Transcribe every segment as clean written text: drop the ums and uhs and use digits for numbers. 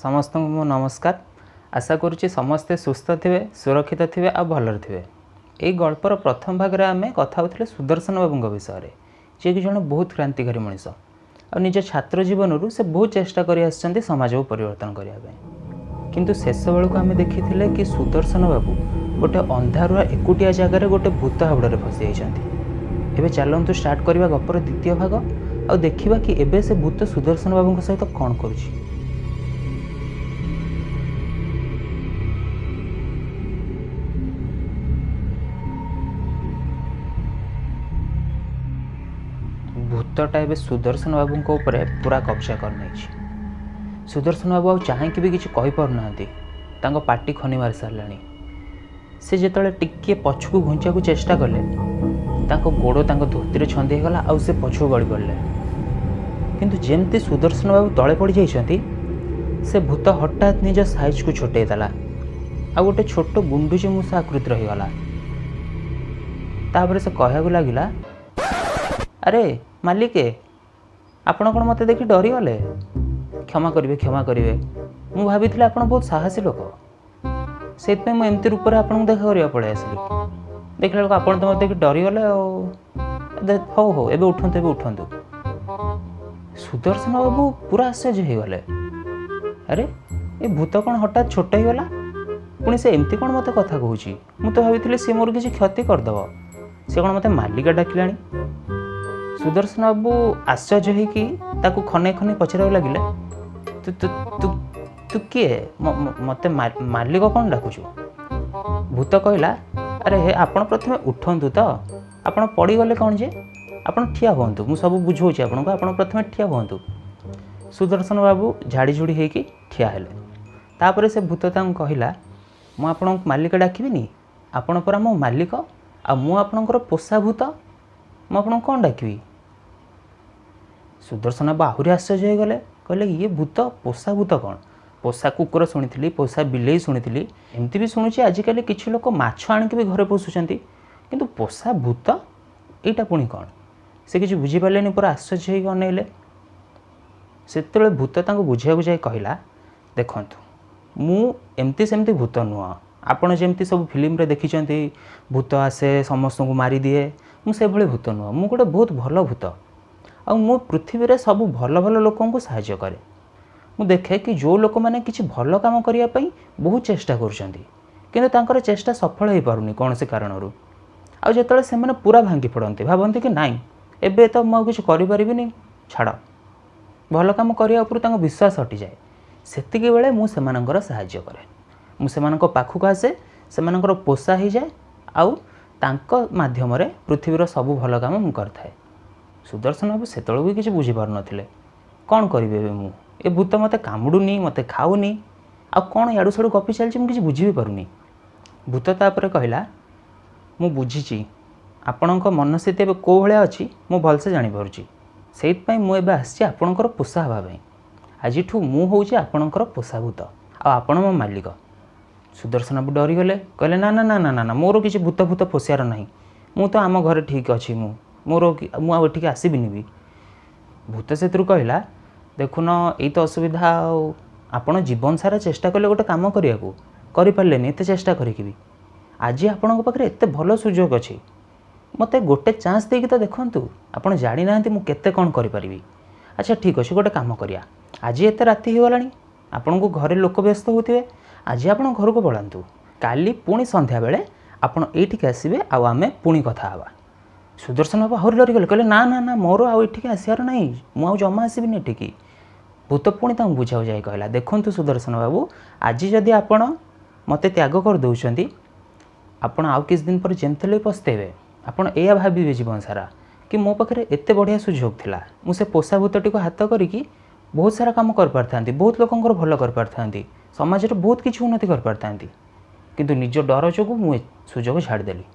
समस्त मो नमस्कार। आशा करुच्ची समस्ते सुस्थ थे, सुरक्षित थे आ भलर थे। यही गल्पर प्रथम भाग में आम कथा होते सुदर्शन बाबू विषय जी कि जन बहुत क्रांतिकारी मनीष आ निज छात्र जीवन से बहुत चेष्टा कर समाज को परिवर्तन करने किंतु शेष बेलू आम देखी कि सुदर्शन बाबू गोटे अंधारुआ एकुटिया जगार गोटे भूत हावड़े फसी जाती। चलतु स्टार्ट करवा गपर द्वितीय भाग आ देखा कि एबे से भूत सुदर्शन बाबू सहित कौन करुच्ची। भूतटा एवं सुदर्शन बाबू पूरा कब्जा करना। सुदर्शन बाबू आ चाहें भी किसी कहीपना पार्टी खनि मारी सारे से जो टिके पछकू घुंचा चेष्टा कले गोड़ धोती छंदी गला आ पछू गड़ी पड़े किंतु जेमती सुदर्शन बाबू तले पड़ जाइछंती से भूत हठात निज साइज को छोटे देला आ गोटे छोट गुंडुची मूषा आकृति रहीगला। तापर से कहू लगिला, अरे मालिके आपण कौन मत देखी डरी गले, क्षमा करेंगे मु भाभी आपण बहुत साहसी लोक से एमती रूप में आपको देखा करने पड़े आसली देखला बेलू आप तो मत देखी डरी गले। हो हो एबे उठंतु उठंतु। सुदर्शन बाबू पूरा आश्चर्य हो गले, अरे ये भूत कौन हठात छोट हो गला पुणी से एमती कौन मत कथा कहूँ। मु तो भाई सी मोर किसी क्षति करदेव सी कौन मत मालिका डाकिला। सुदर्शन बाबू आश्चर्य हो खने खने पचरा लगिले, तू तू तू तू किए मत मालिक कौन डाकुचु। भूत कहला, अरे हे आपण प्रथमे उठंतु तो आपण पड़गले कौन जे आपण ठिया हुंतु मु सब बुझाऊँ आपको आपण प्रथमे ठिया हुंतु। सुदर्शन बाबू झाड़ी झुड़ी होगी ठिया हेले। तापर से भूत कहला, मु आपण मालिक डाकिबिनी आपण परा मो मालिक आ मु आपणकर पोषा भूत मु आपण कौन डाकबी। सुदर्शन बाबू आहुरी आश्चर्य हो गले, कहले ये भूत पोषा भूत कौन। पोषा कुकुर शुणी पोषा बिलेई शुणी एमती भी शुणुची आजिकल किसी लोक माछ आणिक भी घरे पोषुंट किंतु पोषा भूत यहाँ पुणी कौन से किसी बुझीपारे पूरा आश्चर्य हो अनेले। से भूत बुझाक जाए कहला, देखंतु मु एमती सेमती भूत नुह आपण जमती सब फिल्म रे देखिछंती भूत आसे समस्त को मारी दिए मुझे भूत नुह मु गोटे बहुत भल भूत आ मु पृथ्वी रे सब भल भल लोकों को सहायता करे। मु देखे कि जो लोक मैंने किसी भल काम करने बहुत चेष्टा कर चेष्टा सफल हो पारुनी कौन से कारण आते से पूरा भांगी पड़ते भावती कि नाई एबे तो मुझे किसी करें छाड़ भल कम करने विश्वास हटि जाए सेति बेले मुझे साहाय्य करे मुझे पाखक आसे से पोषा हो जाए आउ मध्यम पृथ्वीर सब भल कम मु करए। सुदर्शन बाबू से भी किसी बुझीपार नथिले कौन करेंगे मु ए भूत मत कामुड़ुनी मत खाऊनी आ कौन याड़ू साड़ू गपी चलती मुझे बुझी भी पारुनी। भूत तापर कहला, मु बुझी आपण मन स्थिति एवं कौ भाया अच्छी मु भलसे जापी से मुझे आसी आपणकर पोषा हाँवाई आज मुझे आपणकर पोषा भूत आपण मो मालिक। सुदर्शन बाबू डरीगले, कहले ना ना ना ना ना ना मोर किसी भूत भूत पोषार ना मु तो आम घर ठीक अच्छी मुझे आसबिनी भी। भूत से कहला, देखुन यही तो असुविधा आपण जीवन सारा चेष्टा कले गोटे कम करने एत चेष्टा करी आज आपण पाखे एत भल सुजोग अच्छी मत गोटे चान्स देकी तो देखु आपड़ जानी ना मुझे कौन करी। अच्छा ठीक अच्छे गोटे कम करिया आज एत राति हो गला आपण को घरे लोक व्यस्त होते आज आप घर को पलांतु काली पुणी संध्या बेले आपण एठिक आसबे आमे पुणी कथा हवा। सुदर्शन बाबू आहरी डरीगले, कहले ना ना ना मोर आठिक आसार ना मुझे जमा आसबिनी एठिकी। भूत पुणी बुझाऊ जाए कहला, देखंतु सुदर्शन बाबू आज जदि आपण मते त्याग कर दउछंती आपण आउ किस दिन पर जेमथले पछतेबे आपण एया भाबिबे जीवन सारा कि मो पाखे एते बढ़िया सुजोग थिला मु से पोषा भूतटी को हाथ करिकी बहुत सारा काम कर पारथांती बहुत लोकंकर भल कर पारथांती समाज रे बहुत किछि उन्नति कर पारथांती किंतु निज डर जोगु मु सुजोग छाड़देली।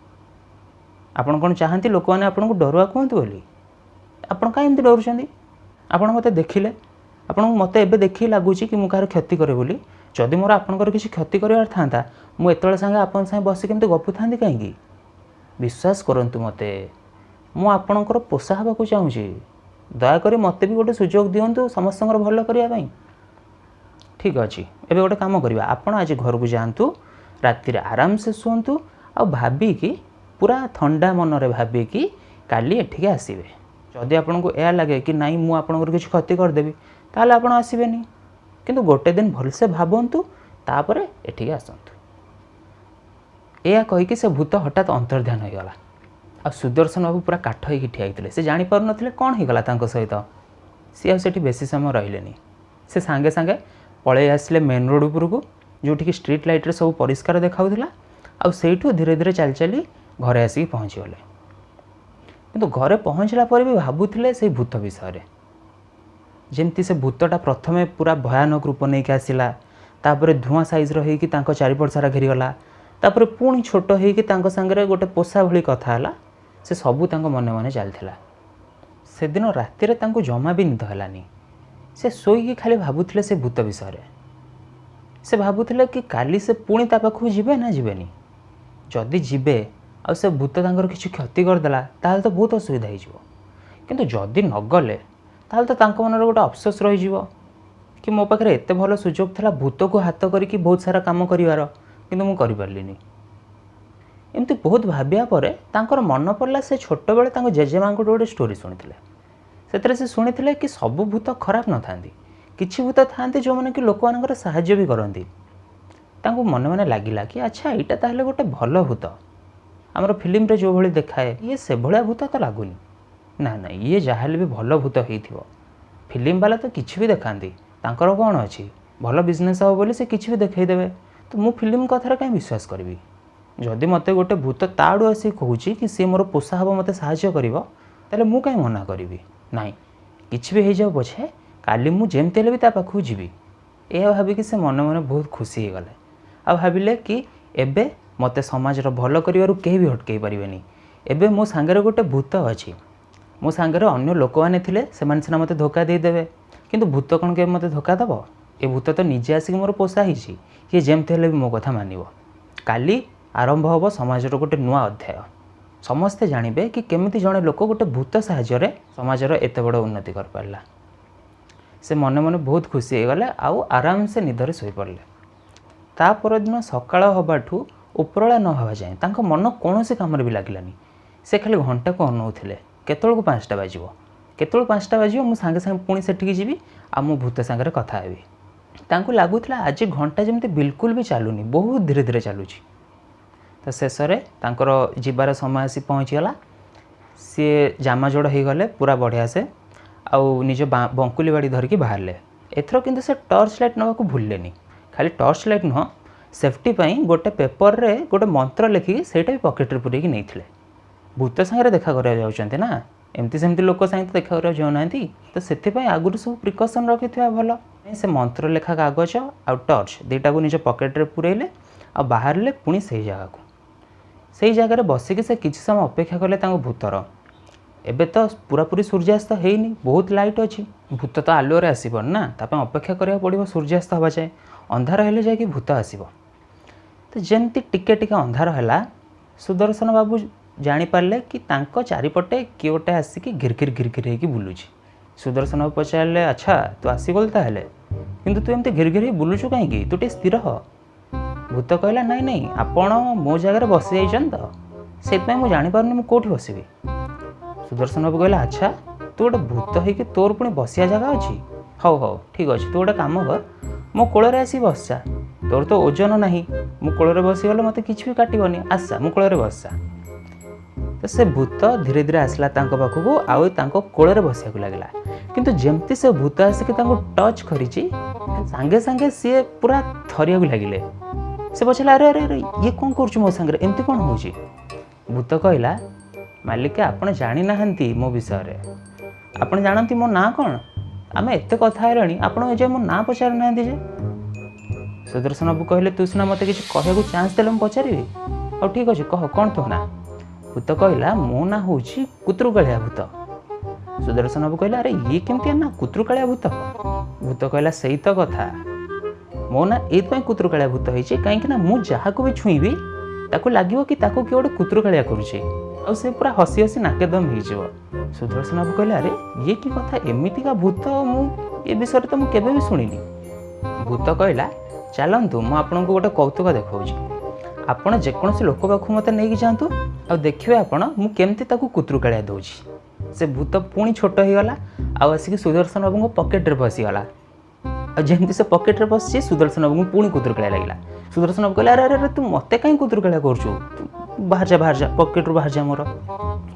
आपण कौन चाहती लोक मैंने आपको डरुआ कहतु बोली आपड़ कहीं एमती डरुंच आपड़ मत देखिले आपन मत एबे देखी लगुच कि मुझे कहार क्षति करे बोली जदि मोर आपंकर किसी क्षति करार था मुझे सांगे आपन सांगे बस केमती गपु था कहीं विश्वास करंतु मते मु आपणकर पोषा हाँवाक चाहूँगी दयाकोरी मत भी गोटे सुजोग दिंतु समस्त भल करने। ठीक अच्छे एबे गोटे काम करवा आपण आज घर को जातु राति आराम से शुंतु आ भाविकी पूरा ठंडा मनरे भाविकी काली एठिके आसबे जदि आपन को यह लगे कि नाई मु आपनकर किसी क्षति करदेवी ताहले आपण आसबेनी किंतु गोटे दिन भलसे भावतु तापर एठिके आसतु या कहीकि से भूत हठात अंतर्ध्यान हो गला आ सुदर्शन बाबू पूरा काठ होगी ठिया होते से जापर नथिले कौन होगला सहित सी आठी बेसी समय रही से सांगे सांगे पलि आसिले मेन रोड उपरकू जोटि स्ट्रीट लाइट रे सब परिष्कार देखाऊला आ सेठू धीरे धीरे चली चली घरे आसिक पहुँची गले किंतु घरे पहुँचला पर भी भावुले से भूत विषय जमती से भूतटा प्रथमे पूरा भयानक रूप नहीं आसला तापर धुआं साइज्र होगी चारिपट सारा घेरीगला तापर पुणी छोट होगी सांगे गोटे पोषा भली कथा है से सबू मन मन चलता से दिन राति जमा भी निद है से शोईकी खाली भावुले से भूत विषय से भावुले कि काली से पुणी ता पाखु जीवे ना जीवेनी जदि जीवे आ से भूत किसी क्षति करदेला ताल तो बहुत असुविधा हो किंतु जदि न गले ताल तो मन गोटे अफसोस रही कि मो पाखे एत भल सुजोग था भूत को हाथ करके बहुत सारा कम कर किंतु मु करिपारलिनी एमती बहुत भाविया पर तांकर मन पड़ला से छोट बेले जेजेमा गोटे स्टोरी शुणी से शुणी कि सब भूत खराब न था किछि भूत था जो मैंने कि लोक मान साहाय्य भी करती मन मन लगिला कि अच्छा यहाँ ताहले गोटे भल भूत आमर फिल्म रे जो भली देखाए ये से भलिया भूत तो लगुनि ना ना ये जहाँ भी भल भूत हो फिल्म वाला तो किसी भी देखाती तांकर कौन अच्छी भल बिजनेस हो बोली से किसी भी देखईदेवे तो मु फिल्म कथार कहीं विश्वास करी जदि मते गोटे भूत ताड़ू आसी कहूँ कि सी मोर पोषा हम मत साहाय्य कर मु कहीं मना करी नाई किसी भी हो जाओ पछे काली मु जेमती भी ता पाखु जीवी यह भाविकी से मन मन बहुत खुशी हो गले आ भाविले कि एबे मते समाजर भल करिवारु केही भी हटकई पारिबेनी एबे मो सांगरे गोटे भूत अछि मो सांगरे अन्य लोक माने थिले सेमान सिना मते धोखा दे देबे किंतु भूत कोन के मते धोखा दबो ए भूत तो निजे आसिक मोर पोषा हिची ये जेमते हेले भी मो कथा मानिबो काली आरंभ होबो समाजर गोटे नुआ अध्याय समस्ते जानिबे कि केमिति जणे लोक गोटे भूत साहाय्य रे समाजर एते बड़ उन्नति कर पारला से मन मन बहुत खुशी हो गले आउ आराम से निदरे सोई पड़ले ता पर दिन सकाळ होबाठू उपरला न हवा जाए तांको मन कौन से काम भी लगलानी से खाली घंटा को अनौले केतल 5टा बाजिबो केतल 5टा बाजिबो मु सांगे सांगे पुणी सेठिकी जीवी आ मु भूत सांगे कथा हेबी तांको लागुतला आज घंटा जमते बिल्कुल भी चलुनी बहुत धीरे धीरे चलुची तो शेष में तांकर जीवार समय आसी पहुँचीगला सी जामा जोड़ हो गले पूरा बढ़िया से आउ निज बंकुली बाड़ी धरिकी बाहर एथर किंतु से टॉर्च लाइट नवा भूलेनी खाली टॉर्च लाइट नुह सेफ्टी गोटे पेपर रे गोटे मंत्र लिखिकी सेटा भी पॉकेट रे पुरेकी नहीं भूत सांगे देखा कर ना एमती सेमती लोक सांगे देखा कर जाऊना तो से आगुरी सब प्रिकसन रखि भल से मंत्र लेखा कागज आउ टॉर्च दुईटा को निज पॉकेट रे पुरेले आ बाहर ले पुणी से जगह को से जगार बसिकी से किसी समय अपेक्षा कले भूतर एबे तो पूरा पूरी सूर्यास्त होनी बहुत लाइट अच्छी भूत तो आलुरे आसब ना ताप अपेक्षा करा पड़ो सूर्यास्त हवा जाए अंधार हेले जाकि भूत आसब तो जमती टिके टिके अंधार है सुदर्शन बाबू जानीपारे कि चारिपटे किए गोटे आसिक घिरघिर घिरघिर होगी बुलूची सुदर्शन बाबू पचारे अच्छा तू आसीगलु ताहले किंतु तू एमती घिरघिर हो बुलुचु कहीं तू टे स्थिर ह भूत कहला नाई नाई आपण मो जगह बसी जाइन तो से मुझे जापारे मुझे कौटी बसबी सुदर्शन बाबू कहला अच्छा तू गोटे भूत होगी तोर पुणी बसिया जगह अच्छी हौ हौ ठीक अच्छे तू गोटे कम कर मो कोल आसी बसचा तोर तो ओजन ना मु कोल बसीगले मत कि भी काटबनी आसा मु कोल बसचा तो से भूत धीरे धीरे आसला पाखक आउ कोल बसिया लगला किंतु जमती से भूत आसिक टच करी सांगे सांगे सी पूरा थरिया लगिले से पचारा अरे अरे अरे ये कौन कर मो सांगे एमती कौन हो भूत कहला मालिक आपण जानी नाहंती मो विषय आपण जानती मो ना कौन आम एत कथा है आपण जे मो ना पचार ना जे सुदर्शन बाबू कहले तू सीना मत किसी कहू चान्स देले पचारि और ठीक अच्छे कह कौन तो ना भूत कहला मो ना हूँ कुतुरुकालिया भूत सुदर्शन बाबू कहला अरे ये केमती ना कुतुरुकालिया भूत भूत कहला सही तो कथा मो ना ये कुतुरुकालिया भूत होती कहीं मु जहाँ को भी छुईबी ताको लगे कि ताको किए गोटे कुतुरुकालिया करुचे आ से पूरा हसी हसी नाकेदम हो सुदर्शन बाबू कहले अरे ये कि कथा एमती का भूत मु ये विषय तो मुझे भी शुणी भूत कहला चलतु मु आपन को गोटे कौतुक देखा आपण जेकोसी लोक पाख मत नहीं जातु आ देखिए आपण मु केमती ताकू कुतुरुकालिया दौची। से भूत पुणी छोट हो गला आसिक सुदर्शन बाबू को पकेट रे पशिगला जमी से पकेट रे पशि सुदर्शन बाबू को पुणी कुतुरुकालिया लगे। सुदर्शन बाबू कहला अरे अरे तू मत कहीं कुतुरुकालिया कर बाहर जा पकेट रू बाहर जा मोर।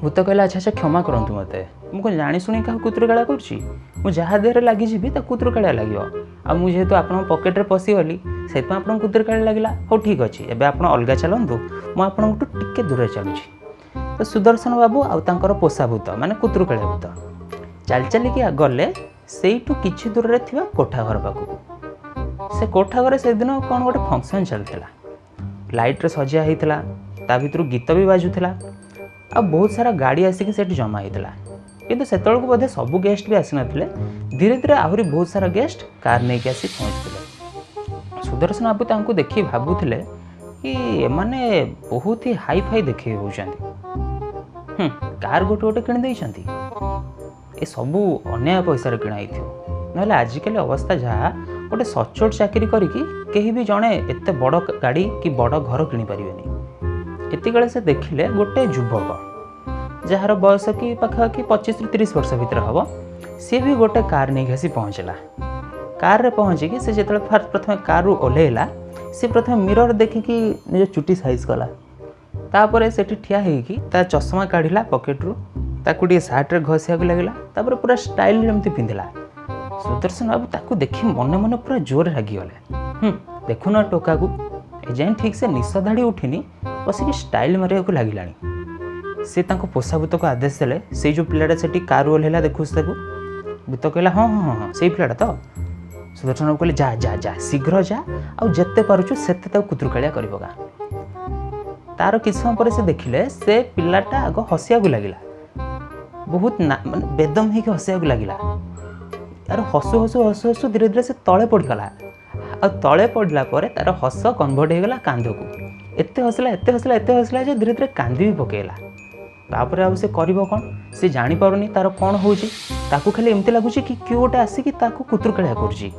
भूत कहला अच्छा अच्छा क्षमा करतु मत मुझे जानी शुणी क्या कुतुरुकालिया करा देह लगिजी कुतुरुकालिया लगे आ मुझे तो आप पकेट रे पशिगली से कुतुरुकालिया लगे। हाँ ठीक अच्छे एवं आप अलग चलतु मुझे टिके दूर चलुची। तो सुदर्शन बाबू आउर पोषा भूत माने कुतुरुकालिया भूत चल चलिकी गले से किछि दूर थिबा कोठा घर पाखु। से कोठा घर से दिन कौन गोटे फंक्शन चलता लाइट रे सजा होता ता भीतर गीत भी बाजुला आ बहुत सारा गाड़ी आसिक जमा होता किंतु से बोधे सबू गेस्ट भी आसी नथिले। धीरे धीरे आहरी बहुत सारा गेस्ट कार नहीं आसी पहुँचते। सुदर्शन बाबू तांको देखी भाबुथिले कि माने बहुत ही हाई फाई देखे होउछंती कार गोटे गोटे किणी देइछंती ए सबू अन्याय पैसा किणाई ना आजिकल अवस्था जहाँ गोटे सचोट चाकरी करिकी केही भी जड़े एत बड़ गाड़ी कि बड़ घर किणी पारिबेनी। एतिकले से देखिले गोटे युवक जार बयस कि पाखापाखि 25-30 वर्ष भितर हम सी भी गोटे कार नहीं आसी पहुँचला। कार रे पहुँचिकी से जो प्रथम कार रू ओह्लैला सी प्रथम मिरर देखिकी निज चुटी साइज कला तापर से ठिया होगी ता चश्मा काढ़िला पकेट रू ताकू टे सार्ट रे घसिया लगला तापर पूरा स्टाइल एमती पिंधिला। सुदर्शन बाबू ताकू देखी मन मन पूरा जोर रागिगले देखुन टोका को एजाएं ठीक से निश धाड़ी उठिनी बसिक स्टाइल मारिया को लगिलानी। से पोषा भूत को आदेश देले से जो पिलाटा से कार ओह्लैला देखुस भूत कहला हाँ हाँ हाँ से पिलाटा तो। सुदर्शन बाबू कहले जा जा जा शीघ्र जा आते पार्चु से कुतुरुकालिया कर पका। तार किछ समय पर से देखिले से पिलाटा आग हसिया लगिला बहुत माने बेदम होकर हसिया लगिला यार हसु हसु हसु हसु धीरे धीरे से तले पड़गला आ तले पड़ला तार हस कन्वर्ट होगला कांध को एते हसला जे धीरे धीरे कांदी भी पकेला। तापर आ से करिवो कोन से जानि पारुनी तार कोन होउची ताकू खाली एमती लागुची कि कियो गोटे आसिकी ताकू कुतुरुकालिया करची।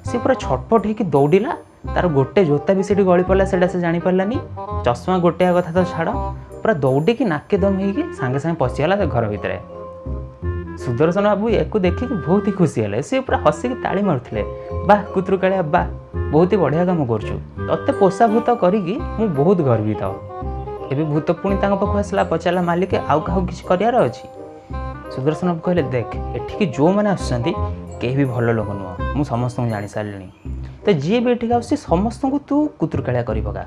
से पूरा छटपट होकर दौड़िला तार गोटे जोता भी से गली पड़ा से जानी पारानी चश्मा गोटे कथा तो छाड़ पूरा दौड़ी नाके दम हो सांगे सांगे पशिगला घर भितर। सुदर्शन बाबू या देखिक बहुत ही खुशी है सी पूरा हसिक ताली मारुले बाह कुतुरुकालिया बाह बहुत ही बढ़िया काम करचु ते पोषा भूत करी बहुत गर्वित। एबे भूत पुणी पाख आसला पचारा मालिक आउ क्या किसी करार अच्छी। सुदर्शन बाबू कहले देख एठिकी जो मैंने आसुँच कहीं भी भल लोक नुह मु समस्त जानी सारे तो जी भी एठिक आस समस्त को तू कुतुरुकालिया कर पका।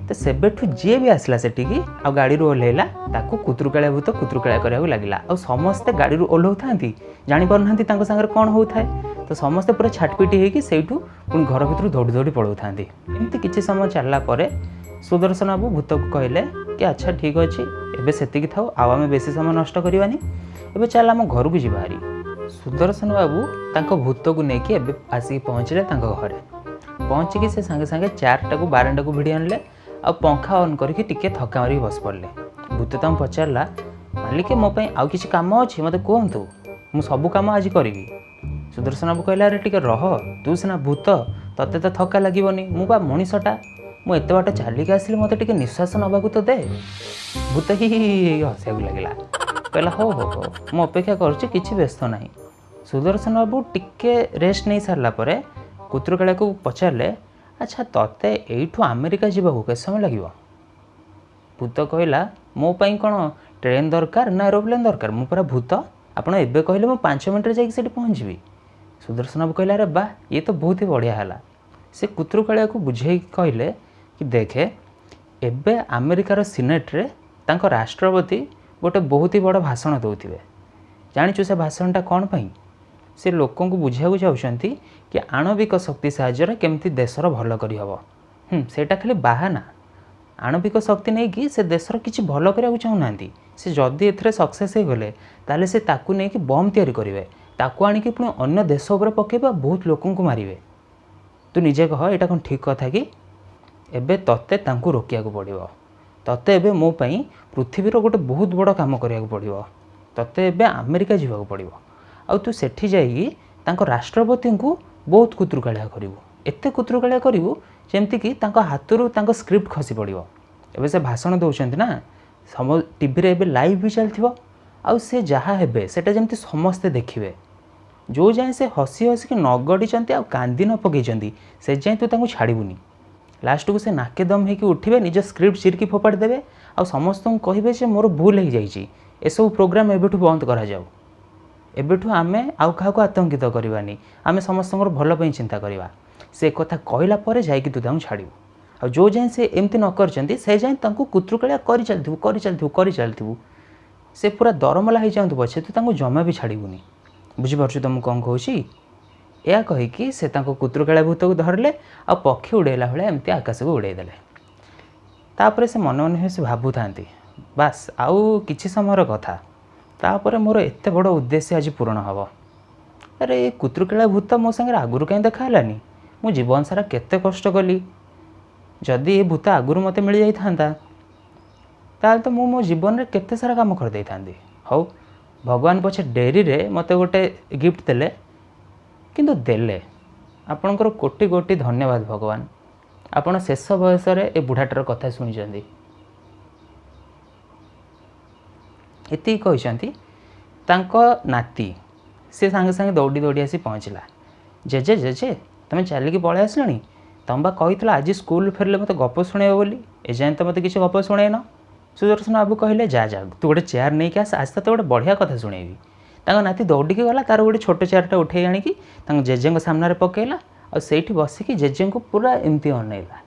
तो सेबेठू जी भी आसला सेठिकी आ गाड़ी ओह्लैला ताकू कुतुरुकालिया भूत कुतुरुकालिया कराया लगला आ समस्ते गाड़ी ओह्लौ था जानी पारना सागर कौन होता है तो समस्ते पूरा छाटपिटी होगी सेठू पुणी घर भर दौड़ी दौड़ी पड़ौ था। एमती किसी समय चलला परे सुदर्शन बाबू भूत को कहले कि अच्छा ठीक अच्छे एबे सेतिकी थाउ आमे बेसी समय नष्ट करवानी एबे चल आम घर को जीवा हारी। सुदर्शन बाबू तांको भूत को लेकिन एबे आसिक पहुँचले घरे पहुँचिकी से सांगे सांगे चार्टा को बारंडा को भिड़ी आनले आ पंखा ऑन करके टिके थका मारिक बस पड़े। भूत तक पचारा मालिक मो आउ किसी कम अच्छे मत कहतु मु सबू कम आज करी। सुदर्शन बाबू कहला अरे टिके रह तू सीना भूत तते तो थका लगनी मुझा मनीषटा मु एत बाट चलिक आसली मत टे निश्वास नाकू तो दे। भूत ही हसिया लगला कहला हो हो हो मु अपेक्षा कर व्यस्त ना। सुदर्शन बाबू टिके रेस्ट नहीं सारापर कुतुरुकालिया को पचारे अच्छा तते एठू अमेरिका जावाक के समय लगे। भूत कहला मो पाई कौन ट्रेन दरकार ना एरोप्लेन दरकार मु पूरा भूत आपड़ एवं कहले मुझे 5 मिनट जाकि पहुँची। सुदर्शन बाबू कहला अरे बा ये तो बहुत ही बढ़िया है। से कुतुरुकालिया को बुझे कहले कि देखे एबे अमेरिकार सिनेट रे तांको राष्ट्रपति गोटे बहुत ही बड़ भाषण दौथे जाचु से भाषणटा कौन पाई से लोक बुझाक चाहते कि आणविक शक्ति साहाय्य केमती देशर भल करहब सेटा खाली बाहाना आणविक शक्ति नहीं कि से देशर किसी भल करने चाहूना से जदि ए सक्सेस हो गले ताले से ताकू नहीं कि बम तैयारी करेंगे ताकू आणिक पुणी अन्य देश उपर पकेबा बहुत लोक मारे। तू निजे कह यहाँ कौन ठीक कथा कि एबे तते तांकू रोकिया पड़ो तते एबे मो पाई पृथ्वीर गोटे बहुत बड़ काम करिया पड़ो तते एबे अमेरिका जावाक पड़ो आ तू सेठी जाइकी तांको राष्ट्रपति को बहुत कुतुकालिया करू एत कुतुकालिया करू जमतीक हाथरू स्क्रिप्ट खसी पड़ो। एवं से भाषण दौरान ना सम टीवी रे लाइव भी चलती आउ से जहाँ हे सेटा जमती समस्ते देखिए जो जाए से हसी हसिक नगड़ी आ कांदी न पकई से जाए तू छाड़बूनी लास्ट को से नाके दम होकर उठे निज स्क्रिप्ट चिरकी फोपाड़ी देवे आ समस्त कहे मोर भूल हो जाए एसबू प्रोग्राम एबेठू बंद करा जाऊ एबेठू आमे आउ क्या आतंकित करवानी आम समस्त भलपाई चिंता करवा से कथा कहला जाकि तू छाड़ू आ जो जाए से एमती न कर से जाए कुतुकालिया कर चलू से पूरा दरमला हो जातु पछे तू जमा भी छाड़बूनी बुझीपार तुम कौन कहूँ या कहीकि से कुतुकालिया भूत को धरले आ पक्षी उड़ेला भाई एमती आकाश को उड़ेदेले तापर से मन मन से भावु था बास आउ किछि समय कथा तापर मोर एत बड़ उद्देश्य आज पूरण हम अरे कुतुकालिया भूत मो सागर आगुरी कहीं देखालानी मु जीवन सारा केते कष्ट कली जदि ये भूत आगुरी मत मिल जाता ताल तो मु मो जीवन में केते सारा काम कर दे थांदी। हौ भगवान पछे डेरी रे मते गोटे गिफ्ट देले किंतु देले आपणकर कोटि कोटि धन्यवाद भगवान आपण शेष बयस ए बुढ़ाटार कथा शुणी एति कहते नाती से सांगे सांगे दौड़ी दौड़ी आसी पहुँचला जेजे जेजे तुम चलिकी पलि आसलनी तुम बा कही आज स्कूल फेरले मत गप शुणेब बोली एजाए तो मत किसी गप शुणेन। सुदर्शन बाबू कहले जा जा तू गोटे चेयर नहीं आस आज तो गोटे बढ़िया कथा शुणेबी नाती दौड़िकी गला तार गोटे छोट चेयरटा उठे आणिकी जेजे सामने पकेला और सेठी बसिकी जेजे को पूरा एमती अनैला।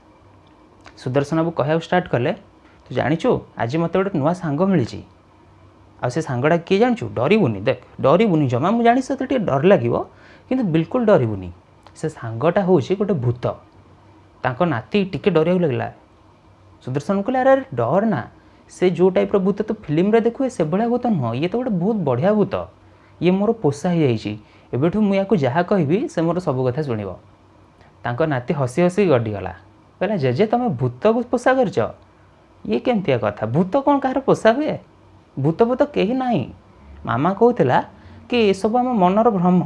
सुदर्शन बाबू कह स्टार्ट कले तू जाचु आज मत गोटे नुआ सांग मिली आ से सांगटा किए जाचु डरबुनि देख डरबुनि जमा मुझे जानी से डर लगे कि बिल्कुल डरबुनि से सांगटा हूँ गोटे भूत तांको नाती टिके डरिया लगला। सुदर्शन कहले अरे डर ना से जो टाइप भूत तो फिल्म रे देखुए से भाया भूत नुह ये तो गोटे बहुत बढ़िया भूत ये मोर पोषा हो एबेठू मुझे जहाँ कहि से मोर सब कथा शुणव। तांको नाती हसी हसी गड़ीगला कहला जेजे तुम भूत को पोषा करछ ये केमतिया कथा भूत कौन कहार पोषा हुए भूत भूत कहीं ना मामा कहूला कि ये सब आम मनर भ्रम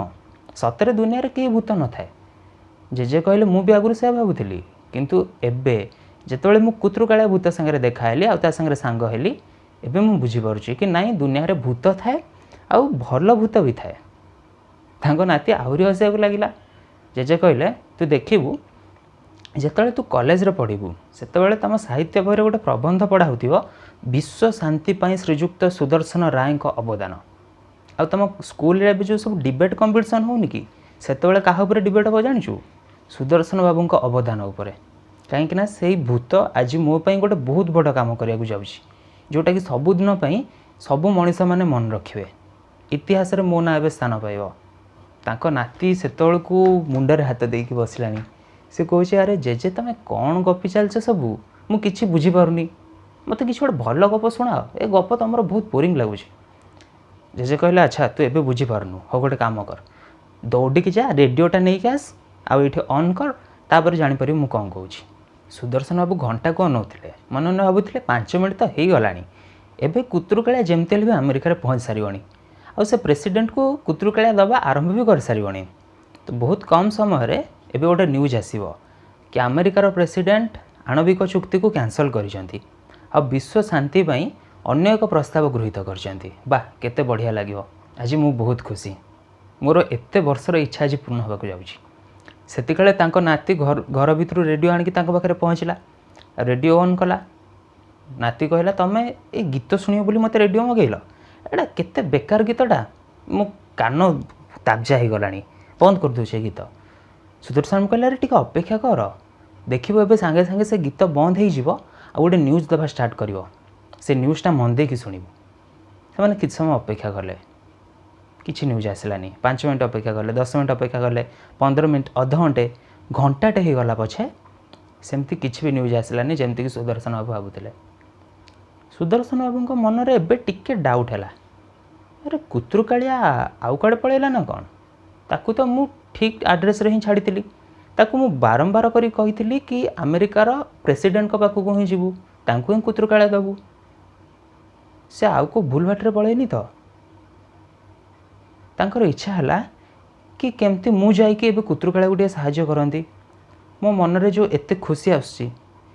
सतरे दुनिया रे कहीं भूत न थाए। जेजे कहले मु भी आगुरी से भावुली किंतु एबे जेतोले मु कुतुकालिया भूत संगे देखाली आ संगे सांग हेली एबे मु बुझीपारुछि कि नाई दुनिया रे भूत थाए आ भल भूत भी थाए। तांको नाती आहरी हसिया लगिला। जेजे कहले तू देखिबू जेतोले तू कॉलेज रे पढ़िबू सेतोले तम साहित्य बही गोटे प्रबंध पढ़ा होतिबो विश्व शांति पाई श्रीजुक्त सुदर्शन राय को अवदान आ तुम स्कूल रे भी जो सब डिबेट कंपटीशन होनी कि सेतोले काहा ऊपर डिबेट हो जानिछु सुदर्शन बाबू को अवदान उपरे कहीं से भूत आज मो पाई गोटे बहुत बड़ काम करने जाऊँगी जोटा कि सबुदिन सबू मनीष मैंने मन रखिए इतिहास रे मो ना ए स्थान पाइब। तांको नाती सेतोलकू मुंडरे हाथ देकी बसलानी से कहे अरे जेजे तुम कौन गपी चलछ सबू मु किछि बुझी पारुनी मत किसी गोटे भल गप शुणाओ ए गप तुम बहुत बोरिंग लगुच। जेजे कहले अच्छा तू एबे बुझी पारुनु हो गोटे काम कर दौड़िकी जा रेडियोटा नहीं आस आउ ये ऑन कर तापर जापर मु कौन कहूँ। सुदर्शन बाबू घंटा को अनाउले मन मन भावुले 5 मिनट तो हो गला एवं कुतुकालिया जमती भी अमेरिका पहुँच सारी आ से प्रेसिडेंट को कुतुकालिया दबा आरंभ भी कर सारी। तो बहुत कम समय एवं गोटे न्यूज आसो कि अमेरिकार प्रेसिडेंट आणविक चुक्ति को कैंसल कर विश्व शांति अन्य एक प्रस्ताव गृहीत कर बा केते बढ़िया लगे आज मु बहुत खुशी मोर एत वर्षर इच्छा आज पूर्ण होगा जाऊँगी। सेतिकाले तांको नाती घर भितर रेडियो आणिकी तांको पाखरे पहुँचला रेडियो ऑन कला नाती कहला तमें ये गीत शुणियो बोली मते रेडियो मगैल एटा केते बेकार गीतटा मो कान ताबजा हो गला बंद कर दूचे गीत। सुदर्शन कहला अरे टिके अपेक्षा कर देखिबो एबे सांगे सांगे से गीत बंद हो जिवो आ गोटे न्यूज देवा स्टार्ट करिवो से न्यूजटा मन देकी शुणिबो। से किछ समय अपेक्षा कले किसी न्यूज आसलानी 5 मिनट अपेक्षा कले 10 मिनट अपेक्षा कले 15 मिनट अध घंटे घंटाटे हो गला पछे सेमती किसी भी न्यूज आसलानी जमती कि सुदर्शन बाबू भावुले। सुदर्शन बाबू मन में एबे टिके डाउट है अरे कुतुकालिया आउ कड़े पलैला ना कौन ताकू तो मु ठीक आड्रेस रे ही छाड़ी ताकू मु बारंबार करी कही कि अमेरिकार प्रेसिडेंट को पाखक ही जीवु तांकू ही कुतुकालिया दबू से आउ को भूल बाटर पलैनी तो तांकर इच्छा है कि केमती मु जाइए कुतुरकाड़ा को टे साहाय्य करती मो मनरे जो एते खुशी आसुची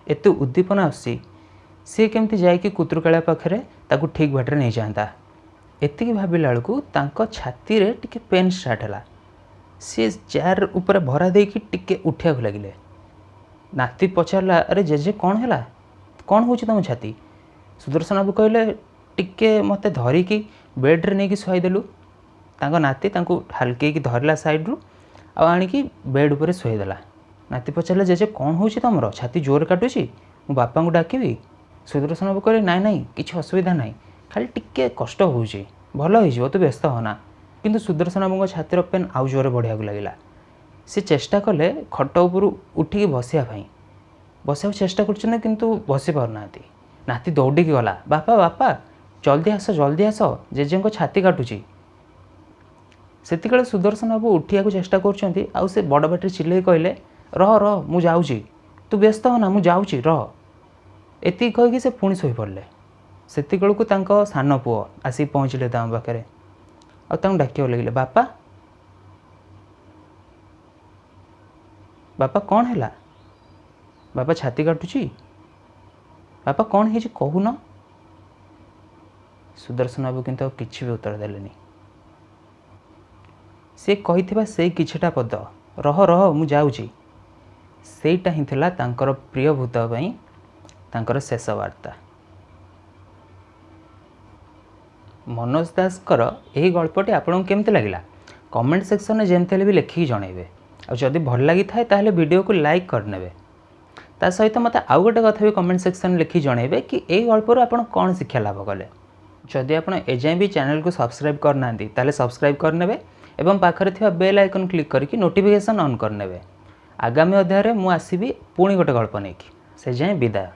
एते उद्दीपना आसुची सी केमती जाइए कुतुरकाड़ा पाखे ताकू ठीक बाटर नहीं जाता एतिक भाविला बेलू तांको छाती रे टिके पेन स्टार्ट है सी चेयर ऊपर भरा देकी टिके उठिया लगिले नाती पचारा अरे जेजे कौन है कौन हो तुम छाती सुदर्शन बाबू कहले टिके मते धरिकी बेड्रे नहीं शुआईदेलु तांको नाती तांको हल्के धरला साइड्रु आणिकी बेड उपर शुआईदेला नाती पचारे जेजे कौन हो तुम छाती जोर काटुची मो बापा को डाकिबी सुदर्शन बाबू कहले नाई नाई किसी असुविधा ना खाली टिके कष्ट हो भल हो तू व्यस्त होना किंतु सुदर्शन बाबू छातीर पेन आउ जोर बढ़िया लगिला सी चेष्टा कले खट उपर उठिकी बसिया चेष्टा कर किंतु बसी पारना नाती दौड़ी गला बापा बापा जल्दी आस जेजे छाती काटुची से सुदर्शन बाबू उठिया चेष्टा कर बड़ बाटे चिल्ले कहले रह रह मु जाऊँगी तू व्यस्त होना मु जाऊँगी रह एति कहीकि से पुणी शोई पड़े से सान पुओ आसिक पहुँचले पाखे आउ डाक लगे बापा बापा कौन है बापा छाती काटुची बापा कौन है कहून सुदर्शन बाबू किंतु किसी भी उत्तर देलेनी से कही से किछिटा पद रह रह मु जाऊँगी सेटा ही थिला तांकर प्रिय भूत पई तांकर शेष वार्ता। मनोज दास यही गल्पटी आपको केमती लगिला कमेंट सेक्शन में जमती भी लिखिकी जनइबे और जदि भल लगी थाए ताहले वीडियो को लाइक करने ता सहित मत आउ गोटे कथा भी कमेंट सेक्शन में लिखि जनइबे कि यही गल्पर आप कौन शिक्षा लाभ कले जदि आप एजाएं भी चैनल को सब्सक्राइब करना ताहले सब्सक्राइब करने एवं पाखरे थिबा बेल आइकन क्लिक करके नोटिफिकेशन ऑन करने आगामी अध्याय में मुझे आसबि पुणी गोटे गल्प नहीं से जाए विदाय।